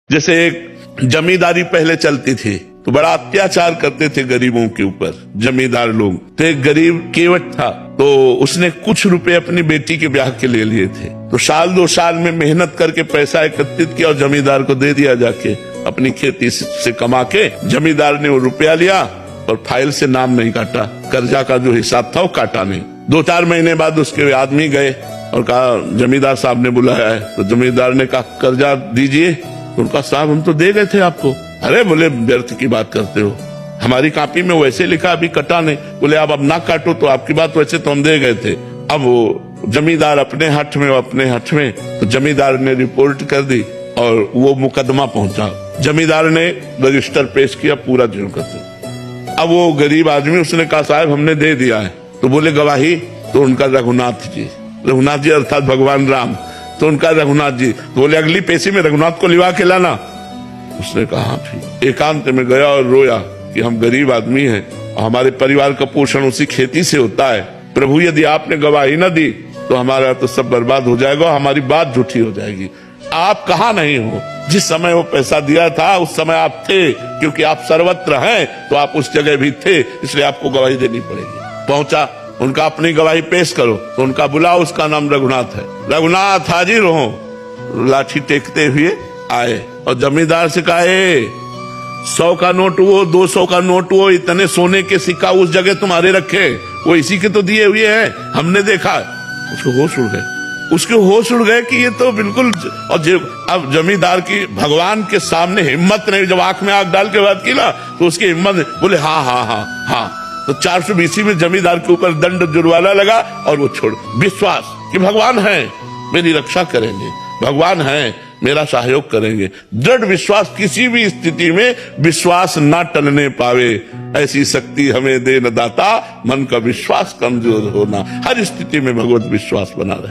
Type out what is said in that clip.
जैसे एक जमींदारी पहले चलती थी तो बड़ा अत्याचार करते थे गरीबों के ऊपर जमींदार लोग। तो एक गरीब केवट था, तो उसने कुछ रुपए अपनी बेटी के ब्याह के ले लिए थे। तो साल 2 साल में मेहनत करके पैसा एकत्रित किया और जमींदार को दे दिया जाके। अपनी खेती से कमा के जमींदार ने वो रुपया लिया और फाइल से नाम नहीं काटा, कर्जा का जो हिसाब था वो काटा नहीं। 2-4 महीने बाद उसके आदमी गए और कहा जमींदार साहब ने बुलाया है। तो जमींदार ने कहा कर्जा दीजिए। तो उनका साहब हम तो दे गए थे आपको। अरे बोले व्यर्थ की बात करते हो, हमारी कॉपी में वैसे लिखा अभी कटा नहीं। बोले आप अब ना काटो तो आपकी बात वैसे तो हम दे गए थे। अब वो जमींदार अपने हठ में तो जमींदार ने रिपोर्ट कर दी और वो मुकदमा पहुंचा। जमींदार ने रजिस्टर पेश किया पूरा जो करते। अब वो गरीब आदमी उसने कहा साहब हमने दे दिया है। तो बोले गवाही? तो उनका रघुनाथ जी अर्थात भगवान राम। तो उनका रघुनाथ जी। तो बोले अगली पेशी में रघुनाथ को लिवा के लाना। उसने कहा हाँ ठीक। एकांत में गया और रोया कि हम गरीब आदमी हैं, हमारे परिवार का पोषण उसी खेती से होता है। प्रभु यदि आपने गवाही न दी तो हमारा तो सब बर्बाद हो जाएगा, हमारी बात झूठी हो जाएगी। आप कहाँ नहीं हो? जिस समय वो पैसा दिया था उस समय आप थे, क्योंकि आप सर्वत्र हैं तो आप उस जगह भी थे, इसलिए आपको गवाही देनी पड़ेगी। पहुंचा, उनका अपनी गवाही पेश करो। तो उनका बुलाओ, उसका नाम रघुनाथ है। रघुनाथ हाजिर हो। लाठी टेकते हुए आए और जमींदार से कहा 100 का नोट वो, 200 का नोट वो, इतने सोने के सिक्का उस जगह तुम्हारे रखे, वो इसी के तो दिए हुए हैं, हमने देखा। उसको होश उड़ गए कि ये तो बिल्कुल। और अब जमींदार की भगवान के सामने हिम्मत नहीं, जब आंख में आंख डाल के बात की ना तो उसकी हिम्मत। बोले हाँ। तो 420 में जमींदार के ऊपर दंड जुर्माना लगा और वो छोड़। विश्वास कि भगवान है मेरी रक्षा करेंगे, भगवान है मेरा सहयोग करेंगे। दृढ़ विश्वास, किसी भी स्थिति में विश्वास ना टलने पावे, ऐसी शक्ति हमें दे न दाता। मन का विश्वास कमजोर होना, हर स्थिति में भगवत विश्वास बना रहे।